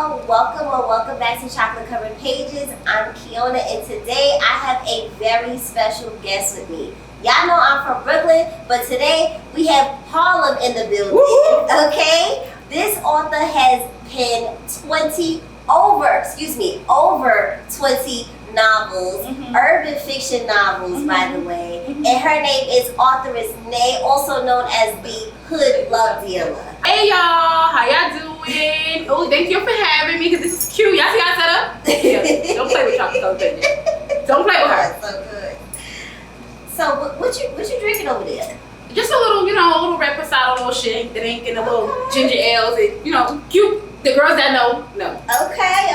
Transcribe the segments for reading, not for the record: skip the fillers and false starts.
welcome back to Chocolate Covered Pages. I'm Kiona, and today I have a very special guest with me. Y'all know I'm from Brooklyn, but today we have Harlem in the building. Woo-hoo. Okay? This author has penned over 20 novels, urban fiction novels, by the way. And her name is Authoress Nai, also known as the Hood Love Dealer. Hey y'all, how y'all doing? Oh, thank you for having me because this is cute. Y'all see how I set up? Yeah, don't play with Chocolate Covered Pages. Don't play with her. So good. So what you drinking over there? Just a little, a little reposado, little shit that ain't getting a little ginger ales and cute. The girls that know. Okay.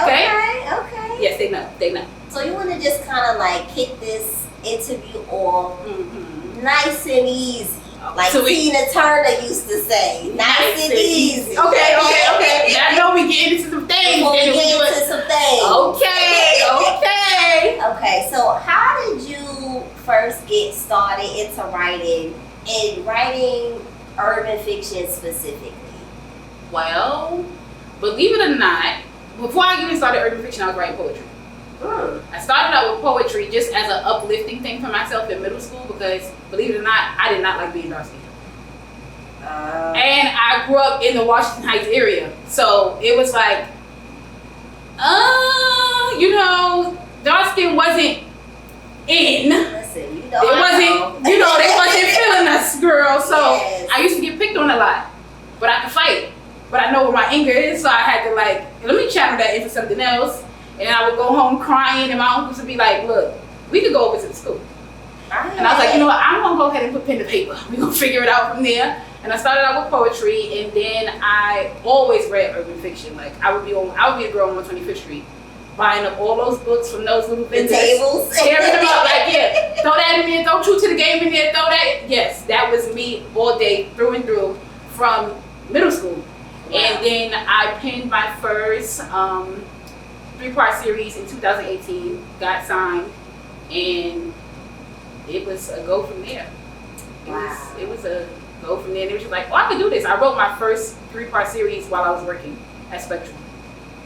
Yes, they know. So you want to just kind of like kick this interview off nice and easy. Like Tina Turner used to say, nice and easy. Okay. I know we get into some things. Okay, so how did you first get started into writing urban fiction specifically? Well, believe it or not, before I even started urban fiction, I was writing poetry. I started out with poetry just as an uplifting thing for myself in middle school because, believe it or not, I did not like being dark skinned. And I grew up in the Washington Heights area. So it was like, dark skin wasn't in. Listen, they wasn't feeling us, girl. So yes. I used to get picked on a lot, but I could fight. But I know where my anger is, so I had to let me channel that into something else. And I would go home crying, and my uncles would be like, look, we could go over to the school. And I was like, you know what, I'm going to go ahead and put pen to paper. We're going to figure it out from there. And I started out with poetry, and then I always read urban fiction. Like, I would be the girl on 125th Street, buying up all those books from those little vendors. The tables. Tearing them up, throw that in there, throw True to the Game in there, throw that. Yes, that was me all day, through and through, from middle school. Wow. And then I penned my first 3-part series in 2018, got signed, and it was a go from there. It was a go from there. And it was just like, I could do this. I wrote my first 3-part series while I was working at Spectrum,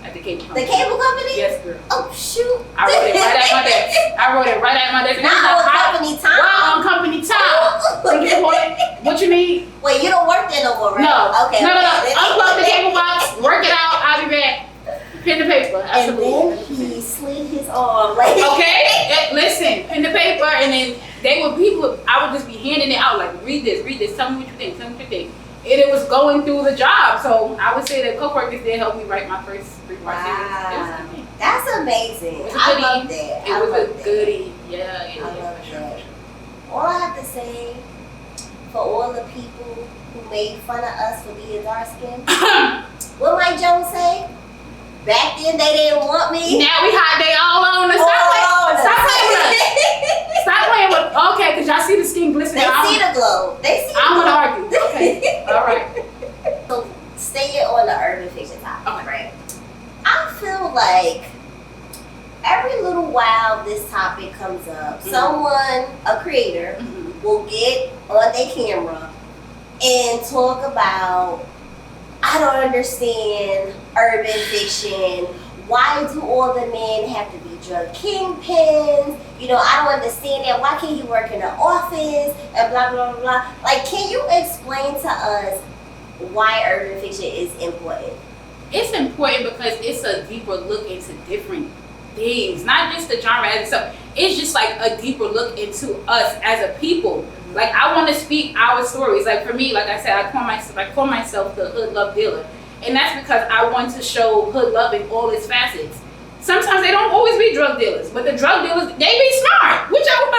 at the cable company. The cable company? Yes, girl. Oh, shoot. I wrote it right at my desk. Not on company time? Well, on company time. What you need? Wait, you don't work there no more, right? No. Okay. No. Unplug the cable box, work it out, I'll be back. Pen to paper, absolutely. And then he slid his arm okay, listen, pen to paper, and then I would just be handing it out like, read this, tell me what you think. And it was going through the job, so I would say that co-workers did help me write my first 3-part series. That's amazing. I love that. It was a goodie. Yeah. I love that. All I have to say, for all the people who made fun of us for being dark skinned, what Mike Jones say? Back then they didn't want me. Now we hot, they all on us. Stop playing with us. Okay, because y'all see the skin glistening. They see the glow. I'm going to argue. Okay, all right. So staying on the urban fiction topic, okay. Right? I feel like every little while this topic comes up, someone, a creator, will get on their camera and talk about, I don't understand urban fiction. Why do all the men have to be drug kingpins? I don't understand that. Why can't you work in an office? And blah, blah, blah, blah. Like, can you explain to us why urban fiction is important? It's important because it's a deeper look into different things, not just the genre as itself. It's just like a deeper look into us as a people. Like, I want to speak our stories. Like, for me, like I said, I call myself the Hood Love Dealer. And that's because I want to show hood love in all its facets. Sometimes they don't always be drug dealers, but the drug dealers, they be smart. Which I want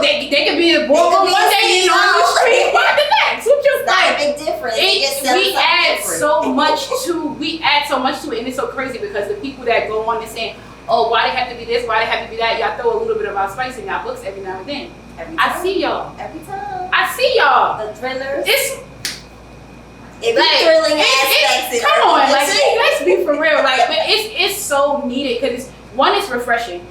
they could be in the boardroom one day and on the street one the next. Which is not a big difference. We add so much to it, and it's so crazy because the people that go on and saying, oh, why they have to be this, why they have to be that, y'all throw a little bit of our spice in y'all books every now and then. I see y'all. Every time. I see y'all. The thrillers. It be thrilling aspects. Come on, let's be for real. But it's so needed because it's refreshing.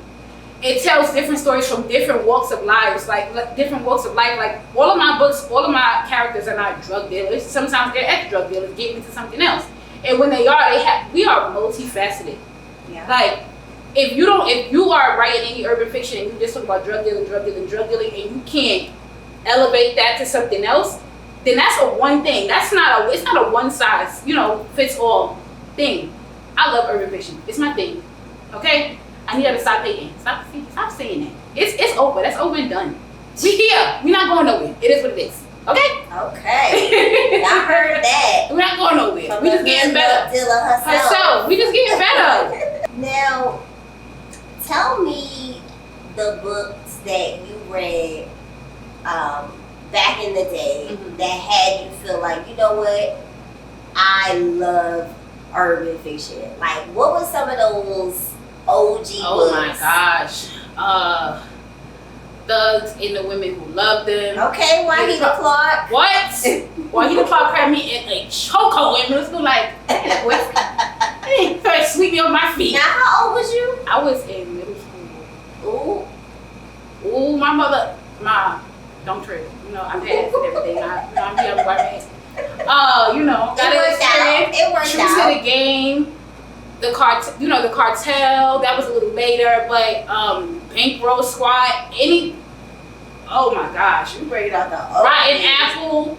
It tells different stories from different walks of lives, like different walks of life. Like all of my books, all of my characters are not drug dealers. Sometimes they're ex-drug dealers getting into something else. And when they are, we are multifaceted. Yeah. Like, if you are writing any urban fiction and you just talk about drug dealing, and you can't elevate that to something else, then that's a one thing. It's not a one size, fits all thing. I love urban fiction. It's my thing. Okay? I need her to stop hating. Stop saying that. It's over. That's over and done. We here. We not going nowhere. It is what it is. Okay? Okay. I heard that. We're not going nowhere. We just getting better. Herself. We just getting better. Now, tell me the books that you read back in the day that had you feel like, you know what? I love urban fiction. Like, what were some of those OG books? Oh my gosh. Thugs and the Women Who Loved Them. Okay, Juanita Clark. What? Juanita Clark had me in a chokehold in middle school, like, hey, first sweep me on my feet. Now, how old was you? I was in middle school. Ooh, my mother, don't trip. I'm past and everything. I'm a young white man. It worked out. True to the Game. The Cartel, that was a little later, but Bankroll Squad, oh my gosh, you bring out the Rotten Apple,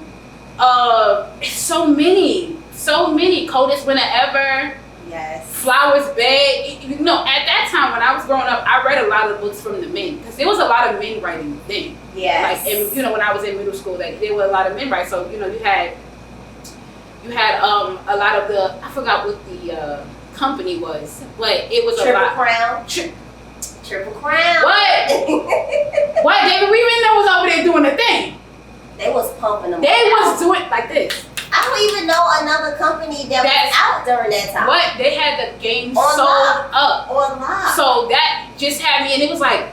so many, Coldest Winter Ever, yes, Flowers Bed. At that time when I was growing up, I read a lot of books from the men, because there was a lot of men writing then. Yes. Like, and when I was in middle school, there were a lot of men writing, so you had a lot of I forgot what the company was, but it was Triple a lot. Crown. Triple Crown. What? What? David Weaver was over there doing the thing. They was pumping them. They was doing like this. I don't even know another company that was out during that time. What? They had the game on sold lock. up. On lock. So that just had me, and it was like,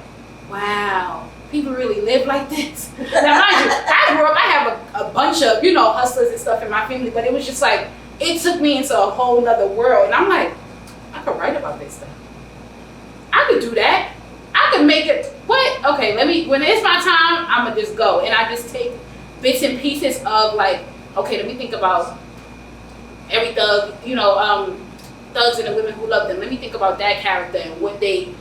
wow, people really live like this. Now, mind you, I grew up, I have a bunch of, hustlers and stuff in my family, but it was just like, it took me into a whole nother world. And I'm like, I could write about this stuff. I could do that. I could make it. What? Okay, when it's my time, I'm going to just go. And I just take bits and pieces of like, okay, let me think about every thug, Thugs and the Women Who Love Them. Let me think about that character and what they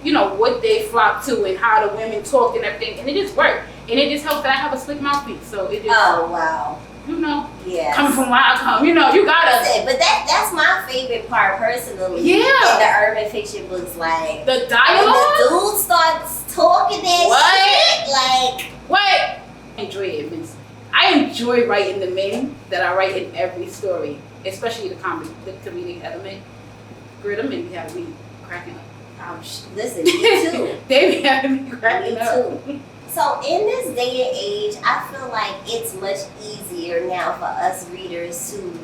flock to and how the women talked and everything. And it just worked. And it just helped that I have a slick mouthpiece. So it just. Oh, wow. Yeah. Coming from where I come, you gotta. But that's my favorite part personally. Yeah. In the urban fiction books, like the dialogue. When the dude starts talking that shit, like what? I enjoy it. I enjoy writing the men that I write in every story, especially the comedic element. Girl, them men be having me cracking up. Listen, me too. They be having me cracking up. Me too. So in this day and age, I feel like it's much easier now for us readers to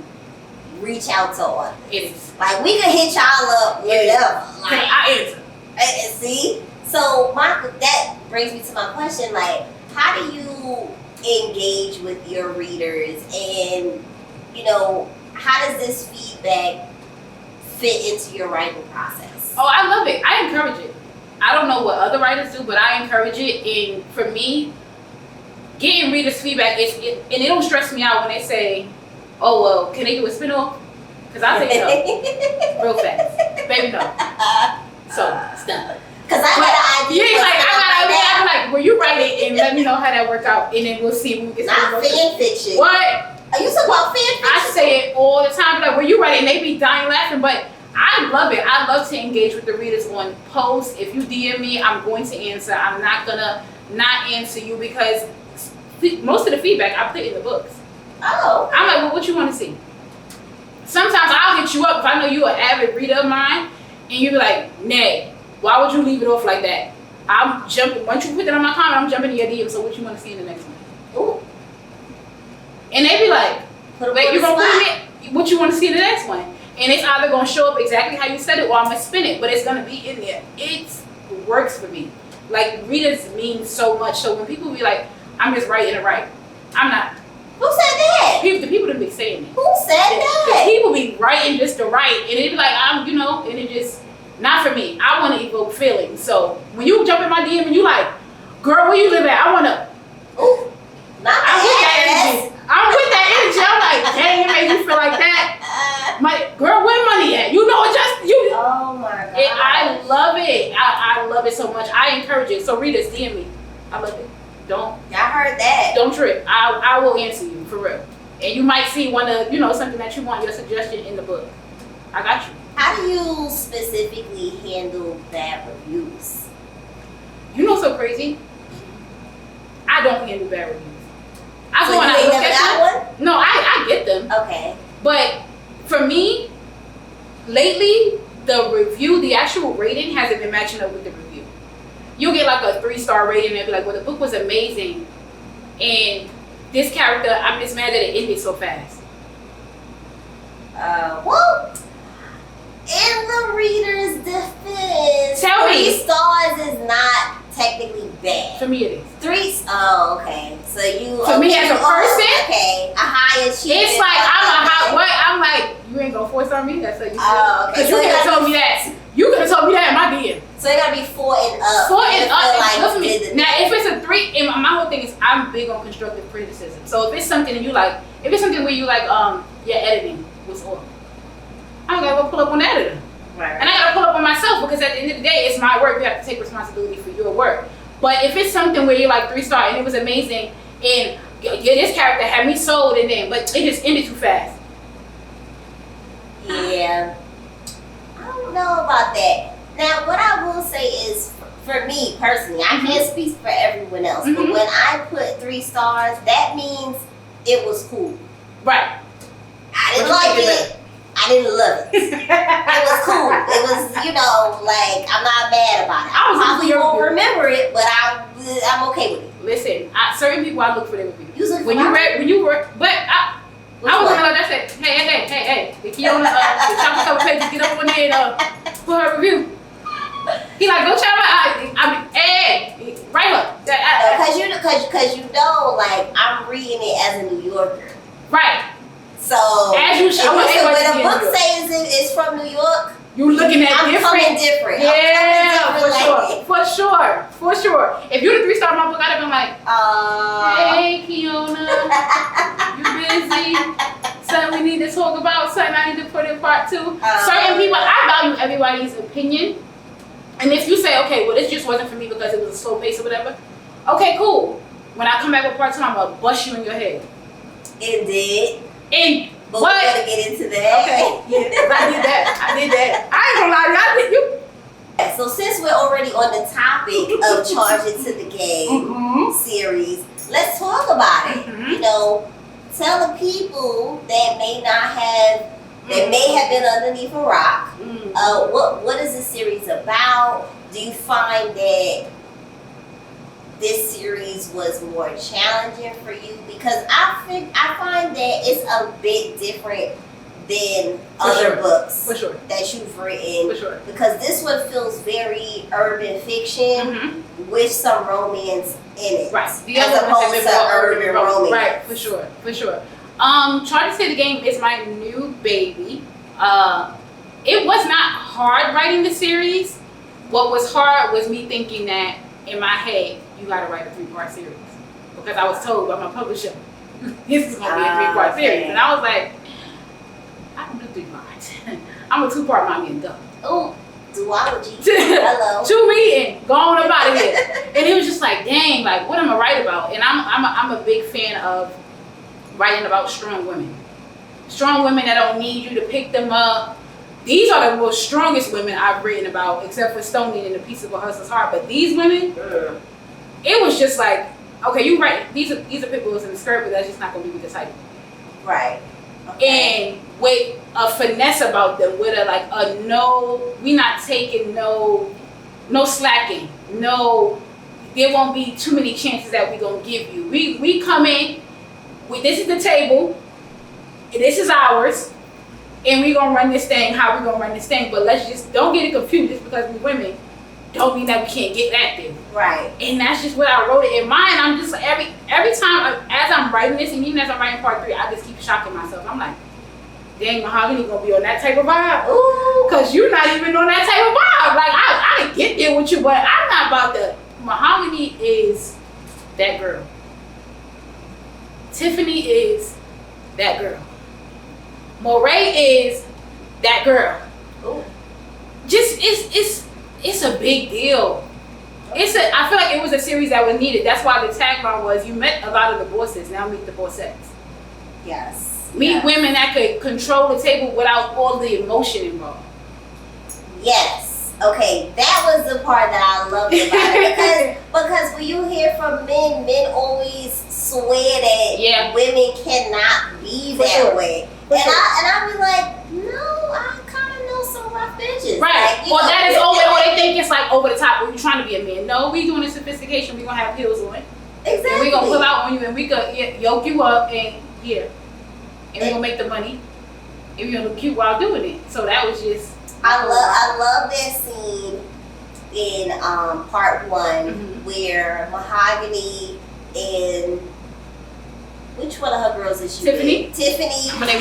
reach out to authors. It is. Like, we can hit y'all up whenever. Like, I answer. See? So that brings me to my question, like, how do you engage with your readers, and, how does this feedback fit into your writing process? Oh, I love it. I encourage it. I don't know what other writers do, but I encourage it. And for me, getting readers' feedback and it don't stress me out when they say, "Oh well, can they do a spinoff?" Because I say no, real fast, baby, no. So it's done. Because I got an idea. Yeah, I'm like, will you write it and let me know how that worked out, and then we'll see when we get not fan fiction. What? Are you talking about fan fiction? I say it all the time. Like, will you write it? And they be dying laughing, but. I love it. I love to engage with the readers on posts. If you DM me, I'm going to answer. I'm not gonna not answer you because most of the feedback I put in the books. Oh. I'm like, well, what you want to see? Sometimes I'll hit you up if I know you're an avid reader of mine, and you be like, Nay, why would you leave it off like that? I'm jumping. Once you put that on my comment, I'm jumping in your DM. So what you want to see in the next one? Ooh. And they be like, wait, you gonna put it? What you want to see in the next one? And it's either going to show up exactly how you said it or I'm going to spin it, but it's going to be in there. It works for me. Like, readers mean so much. So when people be like, I'm just writing to write, I'm not. Who said that? The people that be saying it. Who said that? People be writing just to write, and it be like, and it just, not for me. I want to evoke feelings. So when you jump in my DM and you like, girl, where you live at? I want to. Ooh. I'm with that energy. I'm with that energy. I'm like, dang, it made you feel like that. My girl, love it. I love it so much. I encourage it. So readers, DM me. I love it. Y'all heard that. Don't trip. I will answer you for real. And you might see one of something that you want your suggestion in the book. I got you. How do you specifically handle bad reviews? You know, so crazy. I don't handle bad reviews. I So go and you I ain't look never at got them. one? No, I get them. Okay. But for me, lately, the actual rating hasn't been matching up with the review. You'll get like a 3-star rating and be like, well, the book was amazing. And this character, I'm just mad that it ended so fast. Well, in the reader's defense, Tell me. 3 stars is not technically bad. For me, it is. 3. Oh, okay. So you. For me as a person, okay, a high achiever. It's like I'm like, you ain't gonna force on me. That's what you said. Oh, okay. Because you could have told me that. You could have told me that in my DM. So it gotta be 4 and up. 4 and up is good for me. did the Now, thing. if it's a 3, and my whole thing is I'm big on constructive criticism. So if it's something and you like, if it's something where you like, your editing was off, I gotta go pull up on the editor. Right. And I gotta pull up on myself because at the end of the day, it's my work. You have to take responsibility for your work. But if it's something where you're like 3-star and it was amazing, and this character had me sold, and then but it just ended too fast. Yeah. I don't know about that. Now, what I will say is, for me personally, I can't speak for everyone else, but when I put 3 stars, that means it was cool. Right. I didn't like it. I didn't love it. It was cool. It was, like, I'm not mad about it. I probably won't remember it, but I'm okay with it. Listen, certain people I look for their reviews. But I was gonna let that say, hey, the key on the chapter cover page, get up on there and put her review. He like, go check my hey, right up. Because like, I'm reading it as a New Yorker. Right. So, as you should. when a book says it's from New York, you looking at I'm different. coming different. Yeah, For sure. If you'd have 3-star my book, I'd have been like, hey, Kiona, you busy? Something we need to talk about. Something I need to put in part 2. Certain people, I value everybody's opinion. And if you say, okay, well, this just wasn't for me because it was a slow pace or whatever, okay, cool. When I come back with part 2, I'm gonna bust you in your head. It did. But we're gonna get into that. Okay. Yeah, I did that. I ain't gonna lie to you. I did you. So since we're already on the topic of Charge It to the Game series, let's talk about it. Tell the people that may have been underneath a rock. What is this series about? Do you find that this series was more challenging for you? Because I find that it's a bit different than other books that you've written. For sure. Because this one feels very urban fiction with some romance in it. Right. The other one is more urban romance. Right, for sure. Charge It to the Game is my new baby. It was not hard writing the series. What was hard was me thinking that in my head, you gotta write a 3-part series. Because I was told by my publisher, this is gonna be a 3-part series. And I was like, I don't do 3 parts. I'm a 2-part mommy and done. Oh, duology. Hello. 2 me and go on about it here. And it was just like, dang, like what am I write about? And I'm a big fan of writing about strong women. Strong women that don't need you to pick them up. These are the most strongest women I've written about, except for Stony and the Piece of a Hustler's Heart. But these women, it was just like, okay, you right. These are people who's in the Scribd, but that's just not gonna be the type. Right. Okay. And with a finesse about them, with a no, we not taking no slacking, no, there won't be too many chances that we gonna give you. We come in, this is the table, this is ours. And we gonna run this thing, how we gonna run this thing, but let's just don't get it confused. Just because we women don't mean that we can't get that thing. Right. And that's just what I wrote it in mine. I'm just every time as I'm writing this, and even as I'm writing part 3, I just keep shocking myself. I'm like, dang, Mahogany gonna be on that type of vibe. Ooh, cause you're not even on that type of vibe. Like I didn't get there with you, but I'm not about the Mahogany is that girl. Tiffany is that girl. Moray is that girl. Ooh. Just it's it's a big deal. I feel like it was a series that was needed. That's why the tagline was, you met a lot of the bosses, now meet the bossettes. Yes. Meet women that could control the table without all the emotion involved. Yes. Okay, that was the part that I loved about it. Because when you hear from men always swear that women cannot be that way. And I be like, no, I kind of know some rough bitches. Right. Like, Well, that is always, or they think it's like over the top. We're trying to be a man. No, we doing the sophistication. We're going to have heels on. Exactly. And we're going to pull out on you and we could yoke you up and we're going to make the money. And we're going to look cute while doing it. So that was just... I love that scene in part 1 where Mahogany and which one of her girls is she Tiffany. with? Tiffany. When they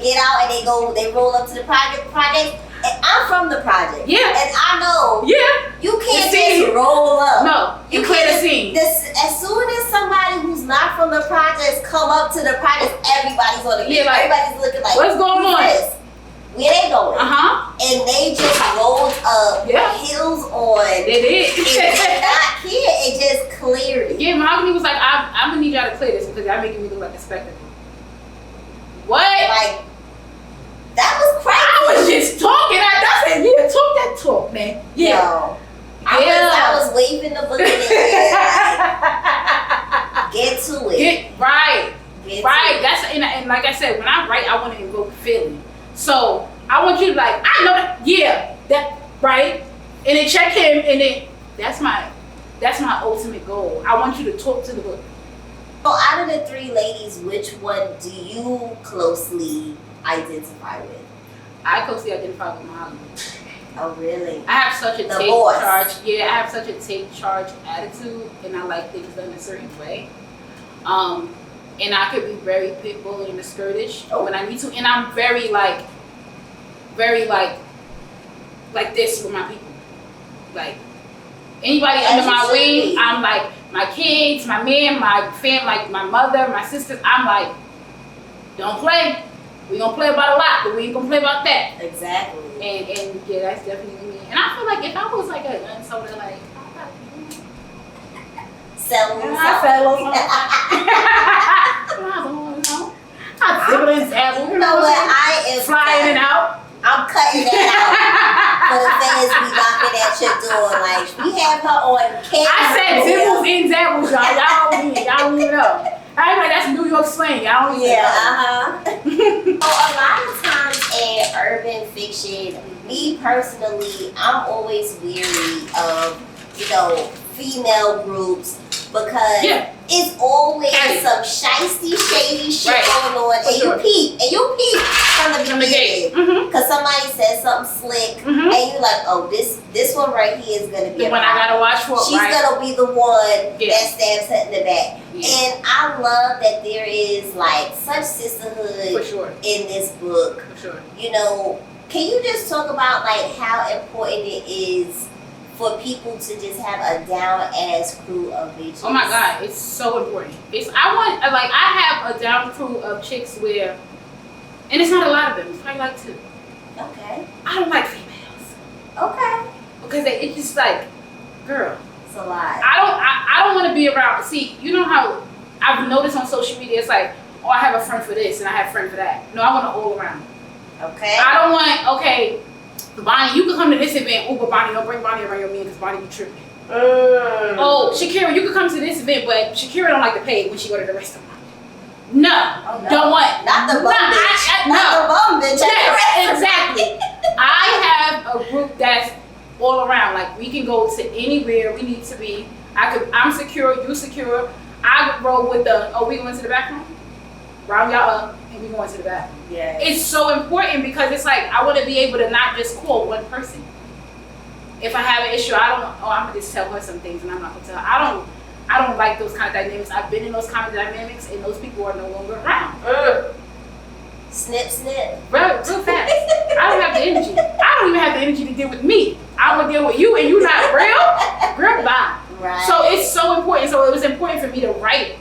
get out and they roll up to the project. And I'm from the project. Yeah. And I know. Yeah. You can't just roll up. No. You clear the scene. As soon as somebody who's not from the projects come up to the projects, everybody's on the video. Everybody's looking like, what's going on? Where they going? And they just rolled up, heels on. They did. And did not care. It just cleared it. Yeah, Mahogany was like, I'm gonna need y'all to clear this because y'all making me look like a spectacle. What? Like, that was crazy. I was just talking. I said, yeah, talk that talk, man. Yeah. No. I was waving the book in the air. Like, get to it. Get right. That's and like I said, when I write, I want to invoke feeling. So I want you to like, I know that, that right, and then check him, and then that's my ultimate goal. I want you to talk to the book. So out of the 3 ladies, which one do you closely identify with? I closely identify with Mahogany. Oh really? I have such a take charge. Yeah, I have such a take charge attitude, and I like things done a certain way. And I could be very pit bull and skirtish when I need to. And I'm very this with my people. Like, anybody under my wing, I'm like, my kids, my man, my fam, like my mother, my sisters, I'm like, don't play. We gonna play about a lot, but we ain't gonna play about that. Exactly. And yeah, that's definitely me. And I feel like if I was like a unsoda, like, I dibble and dabble. You know what? I am flying it out. I'm cutting that out. For the fans be knocking at your door. Like, we have her on camera. I said dibbles and dabbles, y'all. Y'all don't even know. I ain't like that's New York slang. Y'all don't even know. So a lot of times in urban fiction, me personally, I'm always weary of, female groups because it's always some shiesty, shady shit going on, and you peep from the beginning because somebody says something slick, and you like, oh, this one right here is gonna be the one I gotta watch for. She's gonna be the one that stabs her in the back, and I love that there is like such sisterhood in this book. For sure. Can you just talk about like how important it is for people to just have a down-ass crew of bitches? Oh my God, it's so important. I have a down crew of chicks where, and it's not a lot of them, it's probably like 2. Okay. I don't like females. Okay. Because it's just like, girl. It's a lot. I don't want to be around, see, you know how I've noticed on social media, it's like, oh, I have a friend for this and I have a friend for that. No, I want an all around. Okay. I don't want, Bonnie, you can come to this event. Oh, but Bonnie, don't bring Bonnie around your man because Bonnie be tripping. Oh, Shakira, you can come to this event, but Shakira don't like to pay when she go to the restaurant. No, don't want. Not the bum bitch. Not the bum bitch. Yes, exactly. I have a group that's all around. Like, we can go to anywhere we need to be. I'm secure, you secure. I could roll with we going to the bathroom? Round y'all up. We going to the bathroom. Yeah. It's so important because it's like I want to be able to not just call one person. If I have an issue, I'm gonna just tell her some things and I'm not gonna tell her. I don't like those kind of dynamics. I've been in those kind of dynamics and those people are no longer around. Snip, snip. Real fast. I don't have the energy. I don't even have the energy to deal with me. I want to deal with you and you not real. Girl, bye. Right. So it's so important. So it was important for me to write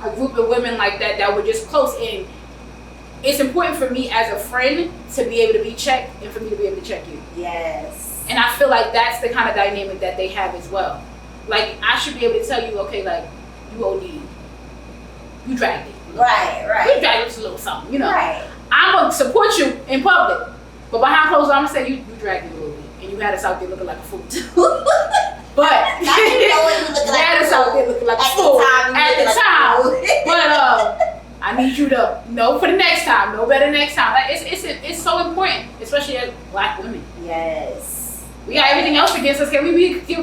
a group of women like that were just close in. It's important for me as a friend to be able to be checked and for me to be able to check you. Yes. And I feel like that's the kind of dynamic that they have as well. Like, I should be able to tell you, okay, like, you OD. You dragged it. Right. You dragged it to a little something, you know. Right. I'm going to support you in public. But behind closed doors, I'm going to say you dragged it a little bit. And you had us out there looking like a fool. But now you know when you looking like had us out there looking like a fool. At the time. But I need you to know for the next time. Know better next time. Like, it's so important, especially as Black women. Yes. We got everything else against us. Can we be together?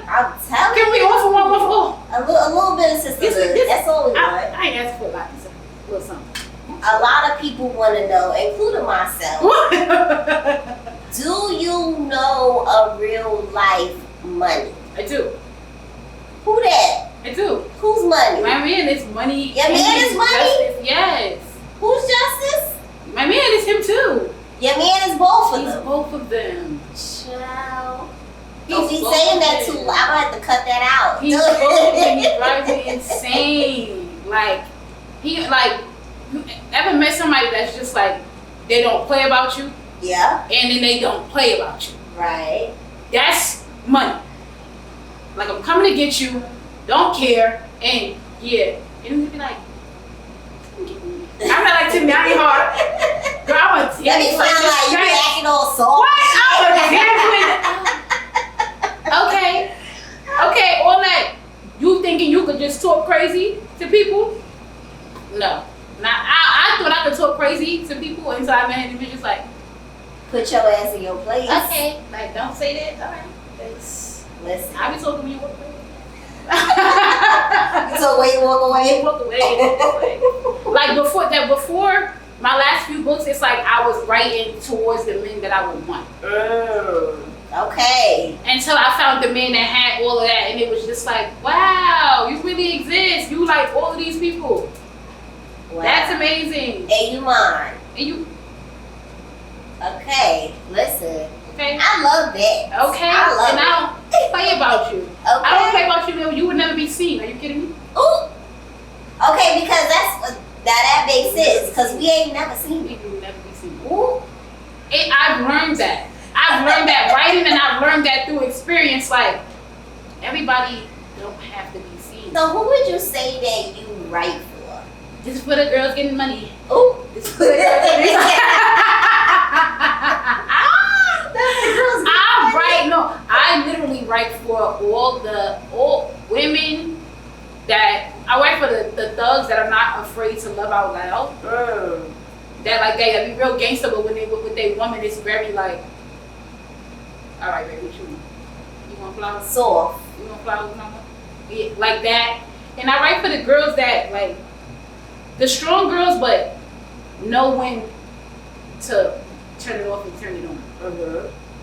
I'm telling you. Can we all for one for all? A little bit of sisterhood. That's all we want. I ain't asking for a lot. Just a little something. A lot of people want to know, including myself. Do you know a real life money? I do. Who that? I do. Whose money? My man is money. Your man is money? Justice. Yes. Who's Justice? My man is him too. Your man is both of He's them. both of them. Child. He's He's both saying of that them. too. I'm gonna have to cut that out. He's both of them. He drives me insane. Like, you ever met somebody that's just like, they don't play about you? Yeah. And then they don't play about you. Right. That's money. Like, I'm coming to get you, don't care, and yeah. And he'd be like, I'm not like Timmy, I ain't hard. Girl, I'm a Let me find out you be acting all soft. What? Okay, all that. You thinking you could just talk crazy to people? No. I thought I could talk crazy to people until I met him and be just like, put your ass in your place. okay, like, don't say that. All right. Listen. I be talking when you walk away. So when you walk away? Walk away. Like, before my last few books, it's like I was writing towards the men that I would want. Okay. Until I found the men that had all of that, and it was just like, wow, you really exist. You like all of these people. Wow. That's amazing. And you mine. And you. Okay, listen. Okay. I love that. Okay. I love and it. I don't play about you. Okay. I don't play about you. You would never be seen. Are you kidding me? Ooh. Okay, because that makes sense. Because we ain't never seen you. You would never be seen. Ooh. I've learned that. I've learned that writing, and I've learned that through experience. Like, everybody don't have to be seen. So who would you say that you write for? This is for the girls getting money. Ooh. This is for the girls getting money. I literally write for all women that I write for the thugs that are not afraid to love out loud. That like they be real gangster, but when they with their woman, it's very like, all right, baby, what you want? You want flowers? Soft. You want flowers, mama? Yeah, like that. And I write for the girls that like the strong girls, but know when to turn it off and turn it on.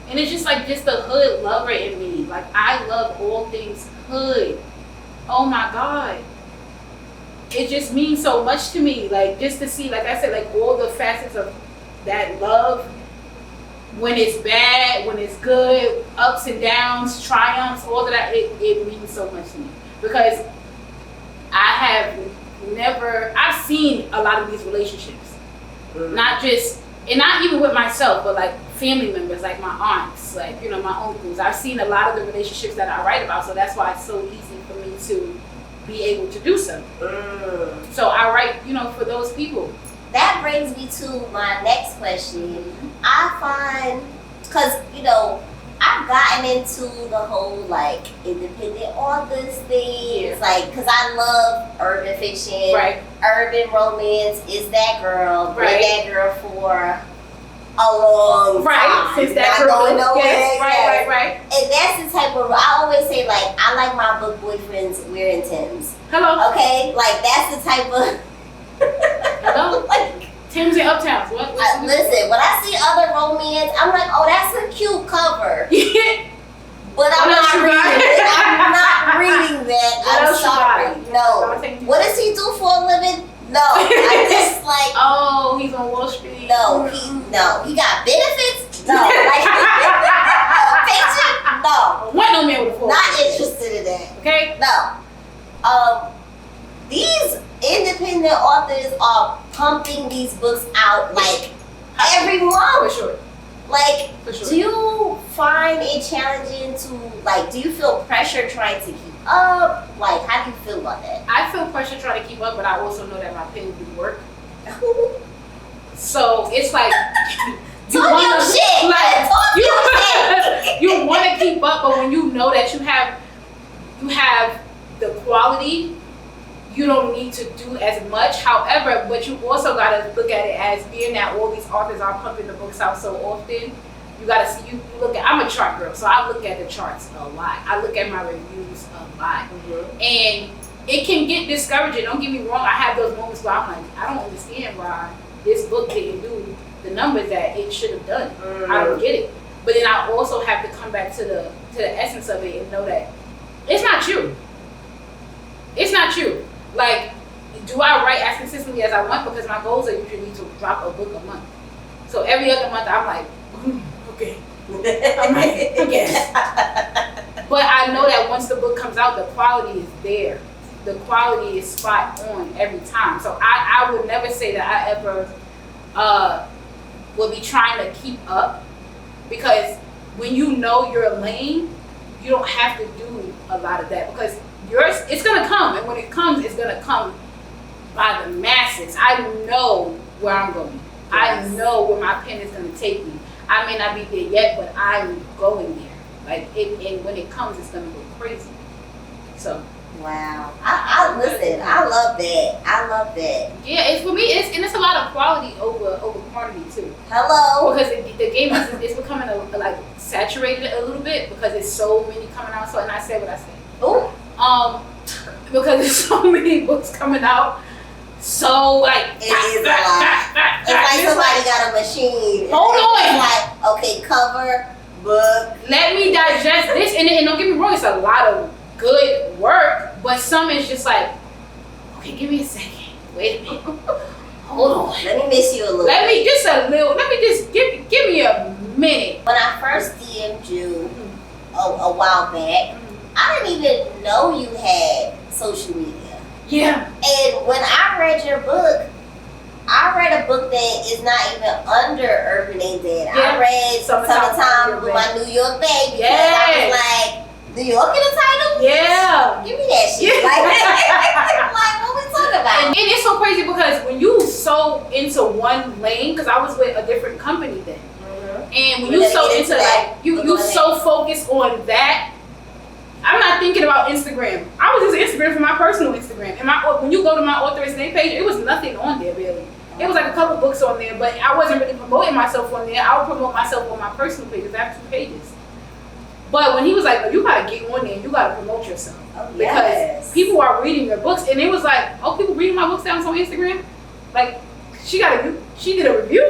And it's just like the hood lover in me. Like, I love all things hood. Oh my God. It just means so much to me. Like, just to see, like I said, like all the facets of that love. When it's bad, when it's good, ups and downs, triumphs, all of that, it means so much to me. Because I've seen a lot of these relationships. Not even with myself, but like family members, like my aunts, like, you know, my uncles. I've seen a lot of the relationships that I write about, so that's why it's so easy for me to be able to do so. So I write, you know, for those people. That brings me to my next question. I find, because, you know, I've gotten into the whole, like, independent authors things, like, because I love urban fiction, urban romance, is that girl, been that girl for a long time. Since that girl, going nowhere. Yes, right. And that's the type of, I always say, like, I like my book boyfriends wearing Timbs. Hello. Okay? Like, that's the type of... Hello? Like, Timbs and Uptowns. What listen, when I see other romance, I'm like, oh, that's a cute cover. But I'm not reading it. I'm not reading that. I'm sorry. No. What does he do for a living? No. I'm just like, oh, he's on Wall Street. No. He got benefits? No. Like, pension? No. What no man with a full not interested in that. Okay? No. These independent authors are pumping these books out like every month. For sure. Like, do you find it challenging to, like, do you feel pressure trying to keep up? Like, how do you feel about that? I feel pressure trying to keep up, but I also know that my pen will work. So it's like you want to keep up, but when you know that you have the quality, you don't need to do as much. However, but you also gotta look at it as being that all these authors are pumping the books out so often. You gotta see, you look at, I'm a chart girl, so I look at the charts a lot. I look at my reviews a lot. And it can get discouraging. Don't get me wrong, I have those moments where I'm like, I don't understand why this book didn't do the numbers that it should have done. I don't get it. But then I also have to come back to the essence of it and know that it's not you. It's not you. Like, do I write as consistently as I want? Because my goals are usually to drop a book a month. So every other month I'm like, okay. I'm like, I guess. But I know that once the book comes out, the quality is there. The quality is spot on every time. So I would never say that I ever will be trying to keep up, because when you know your lane, you don't have to do a lot of that, because yours, it's gonna come, and when it comes, it's gonna come by the masses. I know where I'm going. Yes. I know where my pen is gonna take me. I may not be there yet, but I'm going there. Like and when it comes, it's gonna go crazy. So. Wow. I listen, I love that. I love that. Yeah, it's for me, it's a lot of quality over quantity too. Hello. Because the game is becoming like saturated a little bit, because it's so many coming out. So, and I said what I said. Oh. Because there's so many books coming out. So like it is a lot. It's like somebody got a machine. Hold on. It's like, okay, cover, book. Let me digest this, and don't get me wrong, it's a lot of good work, but some is just like, okay, give me a second. Wait a minute. Hold on. Let me miss you a little. Let me just give me a minute. When I first DM'd you a while back, I didn't even know you had social media. Yeah. And when I read your book, I read a book that is not even under Urban A Dead. Yeah. I read Summertime with my New York baby. Yeah. I was like, New York in the title? Yeah. Give me that shit. Yeah. Like, what we talking about? And it's so crazy, because when you so into one lane, because I was with a different company then. And when you so into that, like, you so focused on that, I'm not thinking about Instagram. I was using Instagram for my personal Instagram. And when you go to my Authoress Nai page, it was nothing on there really. It was like a couple books on there, but I wasn't really promoting myself on there. I would promote myself on my personal pages. I have 2 pages. But when he was like, you gotta get on there and you gotta promote yourself. Oh, because people are reading your books. And it was like, oh, people reading my books down on Instagram? Like, she did a review?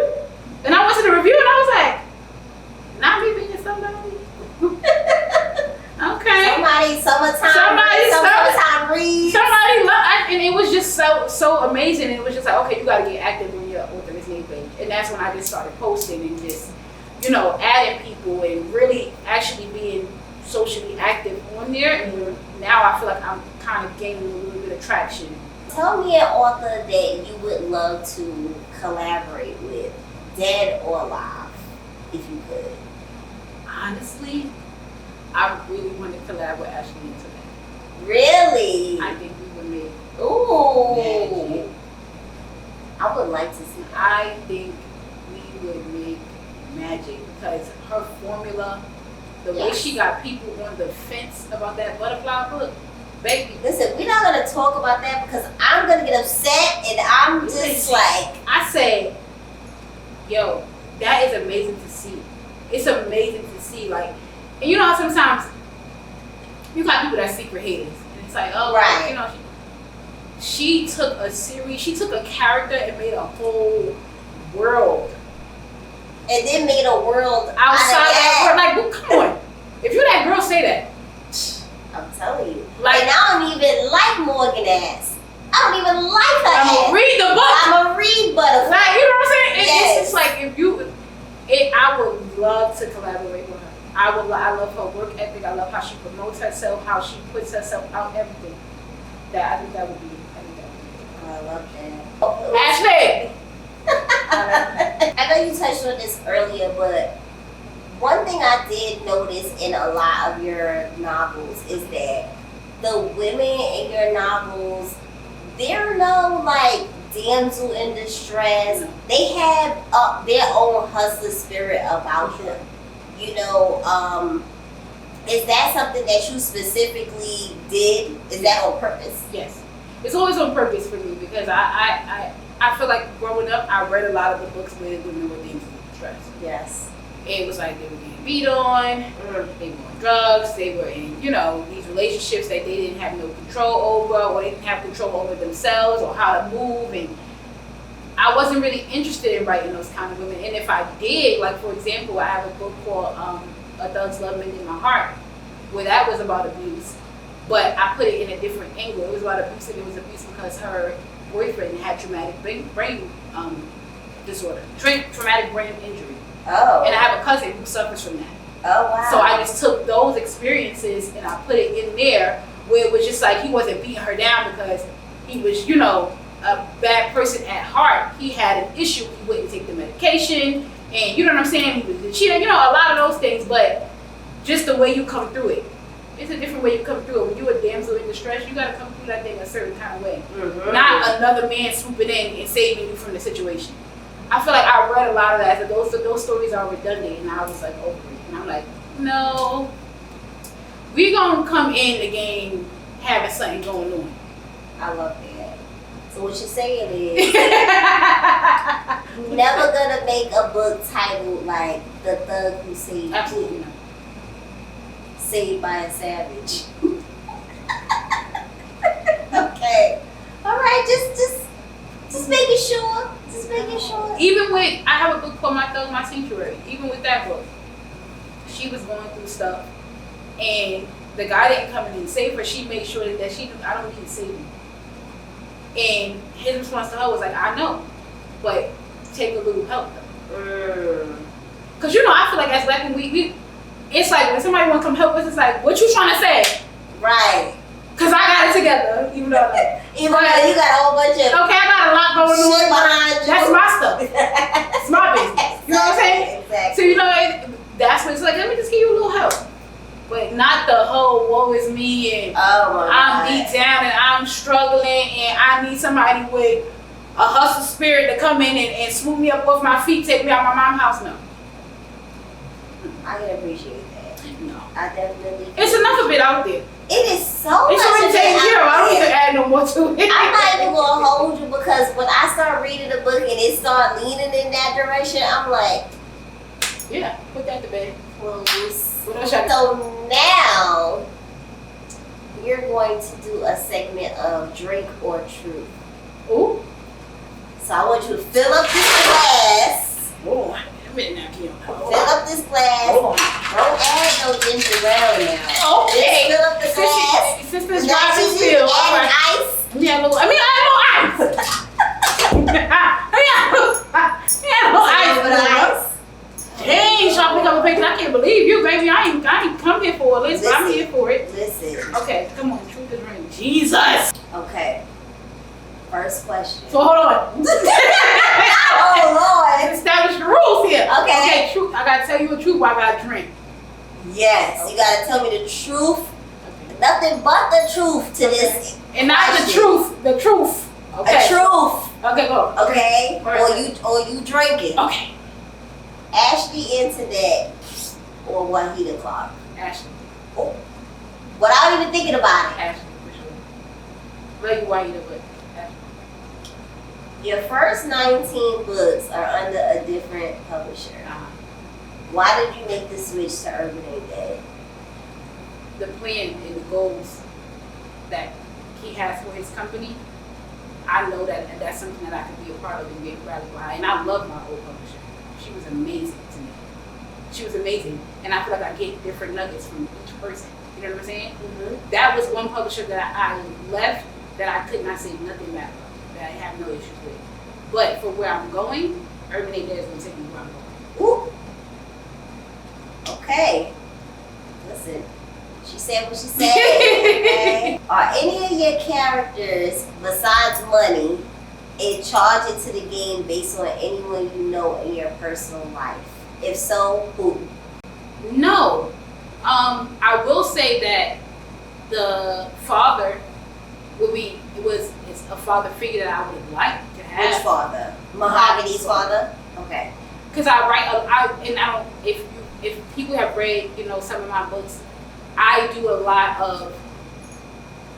And I watched the review and I was like, not me being somebody. Okay. Summertime reads. Somebody loved, and it was just so amazing. And it was just like, okay, you gotta get active on your Authoress Nai page. And that's when I just started posting and just, adding people and really actually being socially active on there. And now I feel like I'm kind of gaining a little bit of traction. Tell me an author that you would love to collaborate with, dead or alive, if you could. Honestly, I really want to collab with Ashley and Today. Really? I think we would make magic. I would like to see that. I think we would make magic, because her formula, the way she got people on the fence about that butterfly book, baby. Listen, we're not going to talk about that, because I'm going to get upset, and I'm just like... I say, yo, that is amazing to see. It's amazing to see, like, and you know how sometimes you got people that secret haters, and it's like, oh, right. She took a series, she took a character and made a whole world. And then made a world outside of that world. Like, well, come on. If you that girl, say that. I'm telling you. Like, and I don't even like Morgan ass. I don't even like her ass. I'm gonna read the book. I'm gonna read Butterfly. Like, you know what I'm saying? Yes. It's just like, I would love to collaborate with her. I love her work ethic. I love how she promotes herself, how she puts herself out, everything. I think that would be. I love that. Ashley! I know you touched on this earlier, but one thing I did notice in a lot of your novels is that the women in your novels, they're no like damsel in distress. They have their own hustler spirit about them. You know, is that something that you specifically did? Is that on purpose? Yes. It's always on purpose for me because I feel like growing up, I read a lot of the books where women were damsel in distress. Yes. It was like they were getting beat on, they were on drugs, they were in, you know, these relationships that they didn't have no control over, or they didn't have control over themselves or how to move. And I wasn't really interested in writing those kind of women. And if I did, like for example, I have a book called A Thug's Love Mending My Heart, where that was about abuse. But I put it in a different angle. It was about abuse, and it was abuse because her boyfriend had traumatic brain disorder, traumatic brain injury. Oh. And I have a cousin who suffers from that. Oh, wow. So I just took those experiences and I put it in there where it was just like he wasn't beating her down because he was, you know, a bad person at heart. He had an issue. He wouldn't take the medication, and you know what I'm saying? He was cheating, you know, a lot of those things. But just the way you come through it. It's a different way you come through it. When you're a damsel in distress, you got to come through that thing a certain kind of way. Mm-hmm. Not another man swooping in and saving you from the situation. I feel like I read a lot of that. Those stories are redundant, and I was like over it. And I'm like, no, we gonna come in the game having something going on. I love that. So what you're saying is, you're never gonna make a book titled like The Thug Who Saved Absolutely You. not. Saved by a Savage. Okay. All right. Just making sure. Just making sure. Even with, I have a book called My Thug, My Sanctuary. Even with that book, she was going through stuff, and the guy didn't come in and save her. She made sure that she, I don't need to save you. And his response to her was like, I know, but take a little help though. Cause you know, I feel like as black women, we it's like when somebody want to come help us, it's like, what you trying to say? Right. Cause I got it together, even though you got a whole bunch of okay, I got a lot going on behind you. That's my stuff. It's my business. You know what I'm saying? Exactly. So you know, that's what it's like. Let me just give you a little help, but not the whole woe is me and I'm beat down and I'm struggling and I need somebody with a hustle spirit to come in and swoop me up off my feet, take me out my mom's house. No. I can appreciate that. No. I definitely. It's enough of it out there. It is so it's much already taken care of. I don't need to add no more to it. I'm not even gonna hold you because when I start reading the book and it start leaning in that direction, I'm like, yeah, put that to bed. Well, what else so now you're going to do a segment of Drink or Truth. Ooh. So I want you to fill up this glass. Oh, a minute now, Kim. Fill up this glass. Don't add no ginger ale now. Okay. Just fill up the glass. Sister's driving still. Add ice. Yeah, I mean, I have no ice. Ice. Dang, shopping couple pages. I can't believe you, baby. I ain't come here for a list, but I'm here for it. Listen. Okay, come on. Truth is reign. Jesus. Okay. First question. So hold on. Oh Lord. Establish the rules here. Okay. Truth. I gotta tell you the truth while I gotta drink. Yes, okay. You gotta tell me the truth. Okay. Nothing but the truth to this. And not question. The truth. The truth. Okay. The truth. Okay, go. Okay. Or you drink it. Okay. Ashley Internet or Wahida Clark? Ashley. Oh. Without even thinking about it. Ashley, for sure. Love you, Wahida, but Ashley. Your first 19 books are under a different publisher. Why did you make the switch to Urban Dad? The plan and the goals that he has for his company, I know that that's something that I could be a part of and get rallied behind. And I love my old publisher. She was amazing to me. She was amazing. And I feel like I get different nuggets from each person. You know what I'm saying? Mm-hmm. That was one publisher that I left that I could not say nothing bad about, that I have no issues with. But for where I'm going, Urban Dad is going to take me where I'm going. Ooh. Okay. Listen. She said what she said. Okay. Are any of your characters, besides money, and charge it to the game based on anyone you know in your personal life? If so, who? No. I will say that the father is a father figure that I would have liked to have. Which father? Mahogany's father? Okay. Because if people have read, some of my books, I do a lot of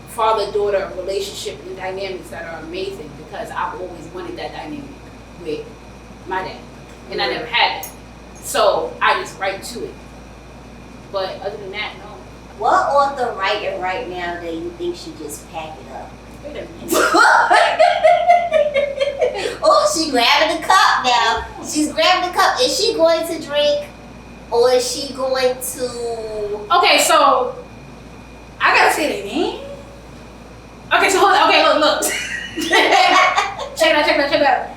father-daughter relationship and dynamics that are amazing because I've always wanted that dynamic with my dad. And I never had it. So I just write to it. But other than that, no. What author writing right now that you think should just pack it up? Wait a minute. Oh, she grabbing the cup now. She's grabbing the cup. Is she going to drink or is she going to... Okay, so I gotta say that name. Okay, so hold on. Okay, look. Check it out.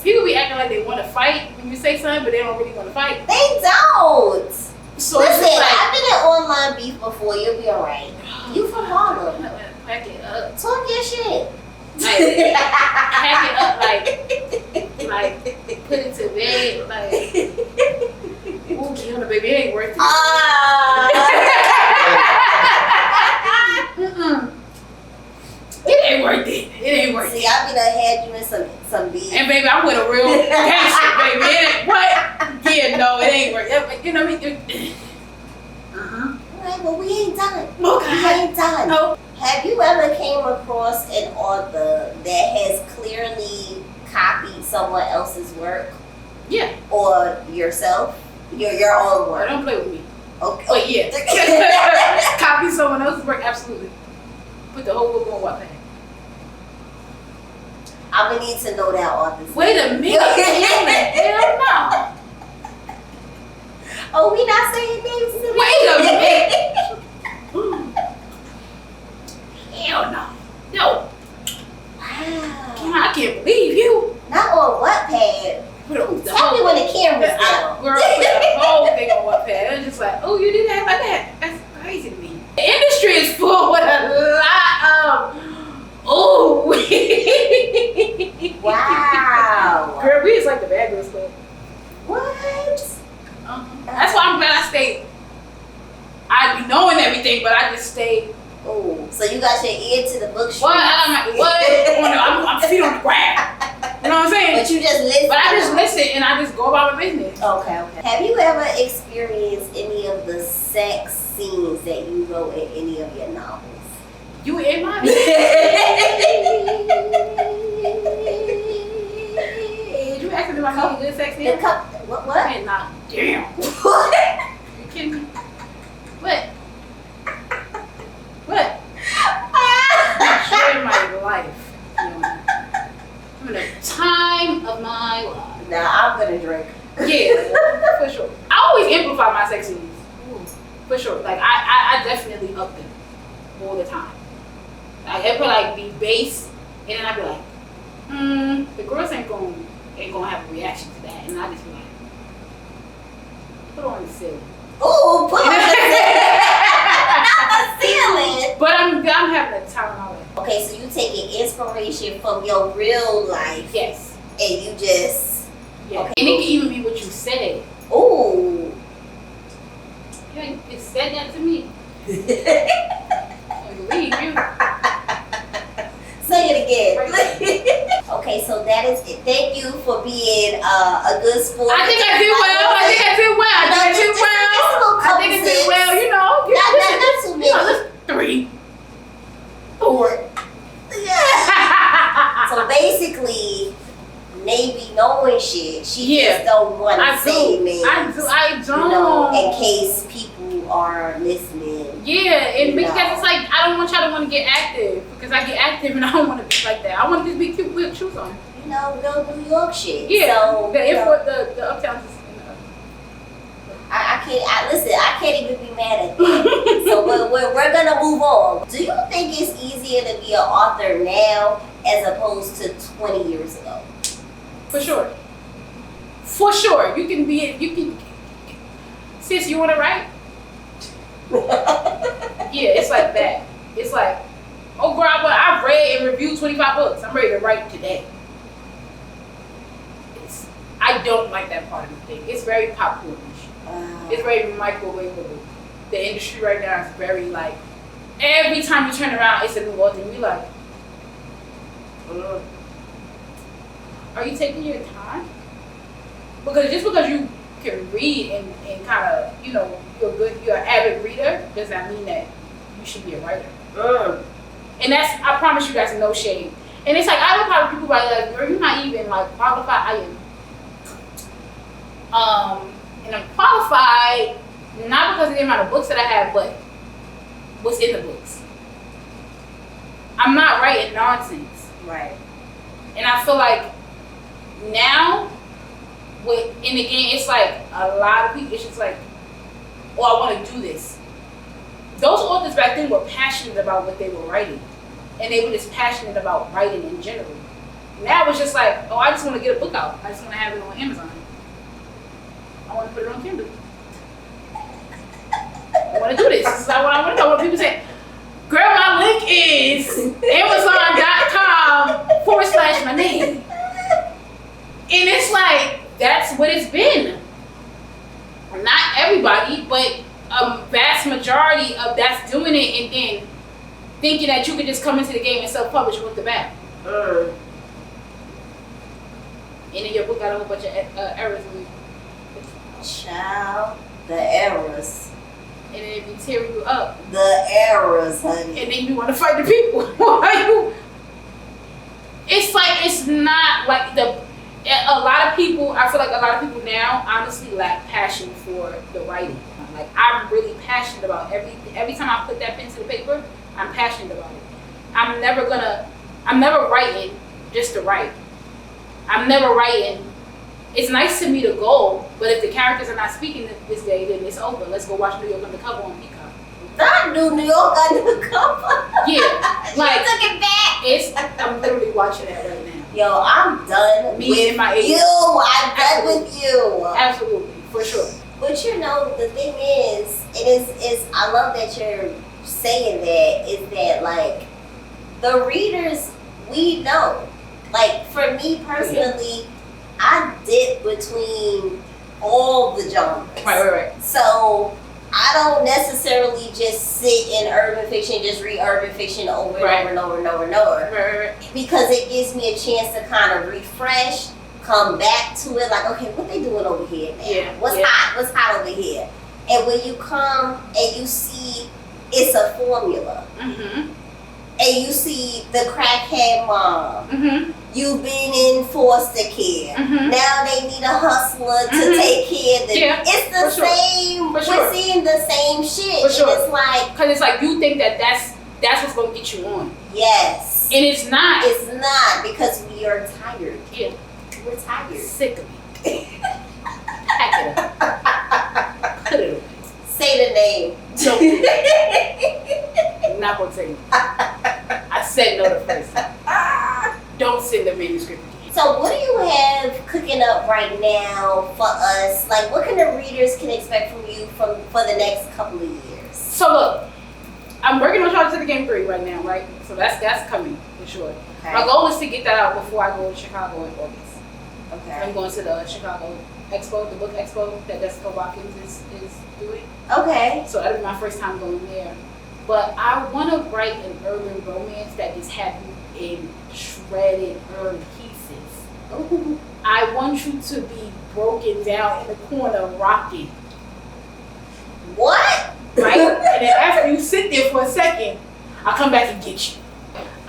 People be acting like they want to fight when you say something, but they don't really want to fight. They don't. So listen, I've been in online beef before. You'll be alright. You from Harlem. Pack it up. Talk your shit. Like, pack it up, like put it to bed, like. Ooh, Kiana, baby, it ain't worth it. It ain't worth it. See, I be done had you in some beef. And baby, I'm with a real gangster, baby. It ain't what? Yeah, no, it ain't worth it. You know what I mean? Alright, well, we ain't done. Okay. We ain't done. Nope. Have you ever came across an author that has clearly copied someone else's work? Yeah. Or yourself? Your own work? Don't play with me. Okay. But yeah. Copy someone else's work, absolutely. Put the whole book on Wattpad. I'm gonna need to know that author's name. Wait a minute. Hell no. Oh, we not saying names today? Wait a minute. Hell no. No. Wow. I can't believe you. Not on Wattpad. Tell me when the camera's down. Girl, put the whole thing on Wattpad. It was just like, oh, you did that like that. That's crazy to me. The industry is full with a lot of wow. Girl, we is like the bad girls club. What? That's why I'm glad I stayed. I be knowing everything, but I just stayed. Oh, so you got your ear to the book street. What? I'm feet on the ground. You know what I'm saying? But you just listen. But I just listen and I just go about my business. Okay. Have you ever experienced any of the sex scenes that you wrote in any of your novels? You in my You asking if I know good sex scene? What? Man, nah, damn. What? You kidding me? What? I'm enjoying my life. I'm in the time of my life. Nah, I'm gonna drink. Yeah, for sure. I always amplify my sex scenes. For sure. Like I definitely up them all the time. Like it could like be bass, and then I'd be like, the girls ain't gonna have a reaction to that, and I just be like, put on the ceiling. Ooh, put on the ceiling. Not the ceiling. But I'm having a time of my life. Okay, so you taking inspiration from your real life. Yes. And you just Okay. And it can even be what you said. Ooh. You said that to me. I believe you. Say it again. Okay, so that is it. Thank you for being a good sport. I think I did well. I think I did well. You know. Not too many. 3, 4. Yeah. So basically, maybe knowing shit, she just don't want to say it. I don't. You know, in case people are listening. Yeah, because it's like I don't want y'all to want to get active because I get active and I don't want to be like that. I want to just be cute with shoes on. You know, real New York shit. Yeah. So, the uptown is. I can't even be mad at that. So we're gonna move on. Do you think it's easier to be an author now as opposed to 20 years ago? For sure. For sure. You can. Sis, you wanna write? Yeah, it's like that. It's like, oh girl, but I've read and reviewed 25 books. I'm ready to write today. I don't like that part of the thing. It's very popcornish. It's very microwavable. The industry right now is very like, every time you turn around, it's a new author. And you're like, are you taking your time? Because just because you can read and kind of, you know, you're an avid reader, does that mean that you should be a writer? And that's, I promise you guys, no shade. And it's like, I don't have people like, girl, you're not even like qualified. I am. And I'm qualified not because of the amount of books that I have, but what's in the books. I'm not writing nonsense. Right. And I feel like now, in the game, it's like a lot of people, it's just like, oh, I want to do this. Those authors back then were passionate about what they were writing. And they were just passionate about writing in general. Now it's just like, oh, I just want to get a book out. I just want to have it on Amazon. I want to put it on Kindle. I want to do this. This is not what I want to know. When people say, girl, my link is Amazon.com/my name. And it's like, that's what it's been. Not everybody, but a vast majority of that's doing it and then thinking that you could just come into the game and self-publish with the back. And then your book got a whole bunch of errors in it. Child, the errors. And then it be tearing you up. The errors, honey. And then you want to fight the people. Why you? It's like, it's not like a lot of people, I feel like a lot of people now honestly lack passion for the writing. Like, I'm really passionate about every time I put that pen to the paper, I'm passionate about it. I'm never writing just to write. I'm never writing. It's nice to meet a goal, but if the characters are not speaking this day, then it's over. Let's go watch New York Undercover on Peacock. Not New York Undercover. Yeah. Like, took it back. I'm literally watching that right now. Yo, I'm done Me with and my you. I'm done with you. Absolutely, for sure. But you know, the thing is, I love that you're saying that, is that like, the readers, we know. Like, for me personally, I dip between all the genres. Right. So I don't necessarily just sit in urban fiction, just read urban fiction over and over and over. Right. Because it gives me a chance to kind of refresh, come back to it, like, okay, what they doing over here now? Yeah. What's hot over here? And when you come and you see it's a formula, and you see the crackhead mom, you've been in foster care, now they need a hustler to take care of them. Yeah, it's the same, we're seeing the same shit. For sure. And it's like, because it's like, you think that's what's going to get you on. yes. And it's not. It's not, because we are tired. Yeah. We're tired. Sick of it. Pack it up. Put it away. Say the name. Don't do that. I'm not going to say it. I said no the first time. Don't send the manuscript again. So what do you have cooking up right now for us? Like, what kind of readers can expect from you for the next couple of years? So look, I'm working on Charlotte to the Game 3 right now, right? So that's coming for sure. Okay. My goal is to get that out before I go to Chicago in August. Okay. I'm going to the Chicago Expo, the book expo that Jessica Watkins is doing. Okay. So that'll be my first time going there. But I want to write an urban romance that just have you in shredded urban pieces. Ooh. I want you to be broken down in the corner rocking. What? Right? And then after you sit there for a second, I'll come back and get you.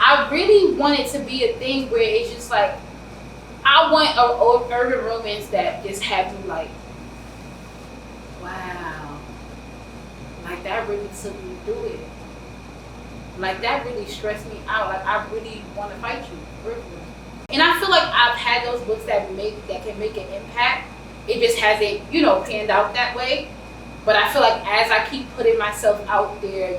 I really want it to be a thing where it's just like, I want an urban romance that just have you like, wow, like that really took me through it. Like that really stressed me out. Like I really want to fight you. And I feel like I've had those books that can make an impact. It just hasn't, panned out that way. But I feel like as I keep putting myself out there,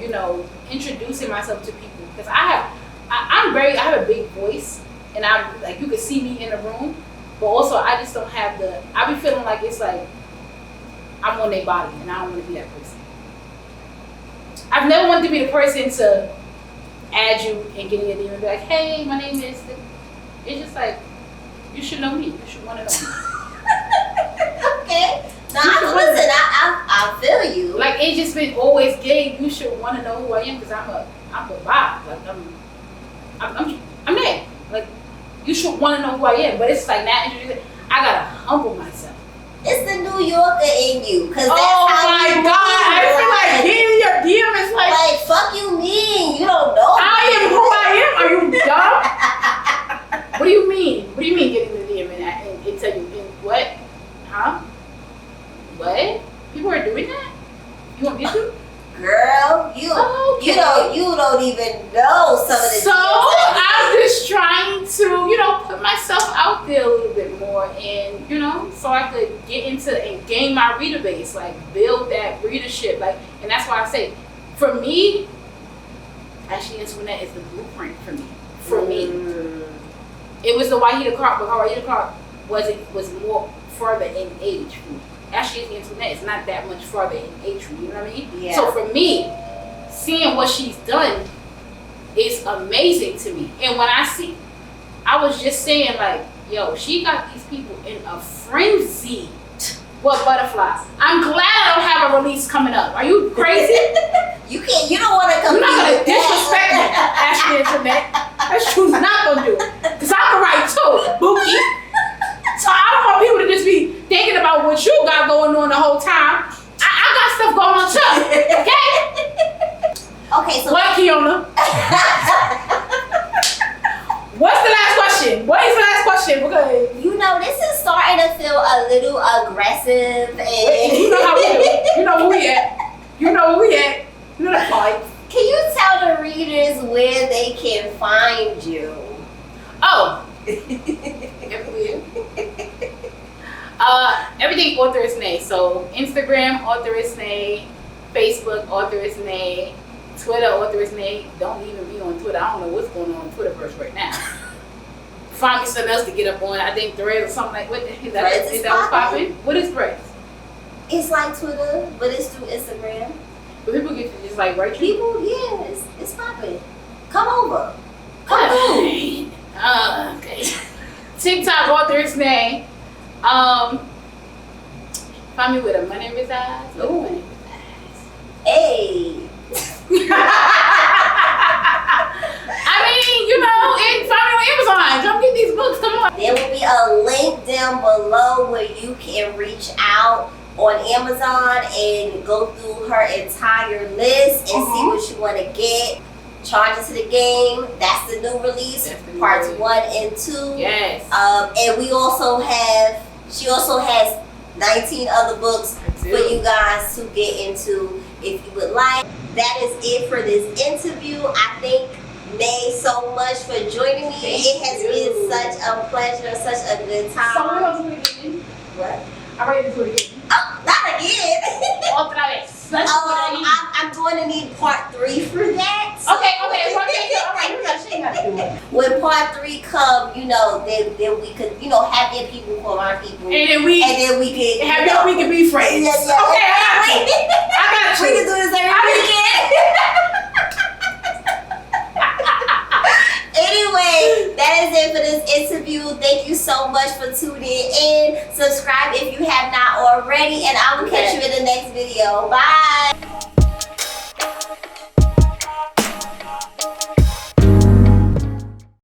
introducing myself to people, because I have a big voice. And I'm like, you can see me in the room, but also I just don't have I be feeling like it's like, I'm on their body and I don't want to be that person. I've never wanted to be the person to add you and get in your DM and be like, hey, my name is, it's just like, you should know me, you should want to know me. feel you. Like, it's just been always gay. You should want to know who I am because I'm a vibe. Like, I'm there. Like, you should want to know who I am. But it's like, now I gotta humble myself. It's the New Yorker in you, cause that's oh how my you God! I feel like getting your DM is like fuck you mean? You don't know. I am who I am. Are you dumb? What do you mean? What do you mean getting the DM and tell you what? Huh? What? People are doing that? You want me to? Girl, you don't even know some of the. So I'm just trying to, put myself out there a little bit more, and so I could get into and gain my reader base, like build that readership, like, and that's why I say, for me, Ashley Antoinette is the blueprint for me. For me, it was the Wahida Clark, but Wahida Clark was more further in age for me. Ashley Antoinette is not that much farther in age from me, you know what I mean? Yeah. So for me, seeing what she's done is amazing to me. And when I was just saying, like, yo, she got these people in a frenzy with butterflies. I'm glad I don't have a release coming up. Are you crazy? You don't want to come. You're not gonna disrespect me, Ashley Antoinette. That's what you're not gonna do. Cause I can write too, Bookie. So I don't want people to just be thinking about what you got going on the whole time. I got stuff going on too. Okay? Okay, so what, Kiona? What's the last question? What is the last question? Because this is starting to feel a little aggressive, and you know how we do. You know where we at. You know where we at. You know that fight. Can you tell the readers where they can find you? Oh. Everything Authoress Nai. So Instagram Authoress Nai, Facebook Authoress Nai, Twitter Authoress Nai. Don't even be on Twitter. I don't know what's going on Twitterverse right now. Find me something else to get up on. I think Threads or something like. What is that? Is that what's popping? What is Threads? It's like Twitter, but it's through Instagram. But people get to just like write you. People, it's popping. Come over. Come on. Okay. TikTok Authoress Nai. Find me with a money resides. Ooh. Hey. I mean, and find me on Amazon. Come get these books. Come on. There will be a link down below where you can reach out on Amazon and go through her entire list and see what you want to get. Charge Into the Game. That's the new release. Parts 1 and 2. Yes. And she also has 19 other books for you guys to get into if you would like. That is it for this interview. I thank Nai so much for joining me. It has been such a pleasure, such a good time. So we're going to do it again. What? I'm ready to do it again. Oh, not again. Otra vez. I'm going to need part 3 for that. Okay. All right, she ain't got to do it. When part 3 come, then we could, have your people for our people. And then we can be friends. Yeah. Okay, I got you. We can do this every weekend. Anyway, that is it for this interview. Thank you so much for tuning in. Subscribe if you have not already, and I will catch you in the next video. Bye.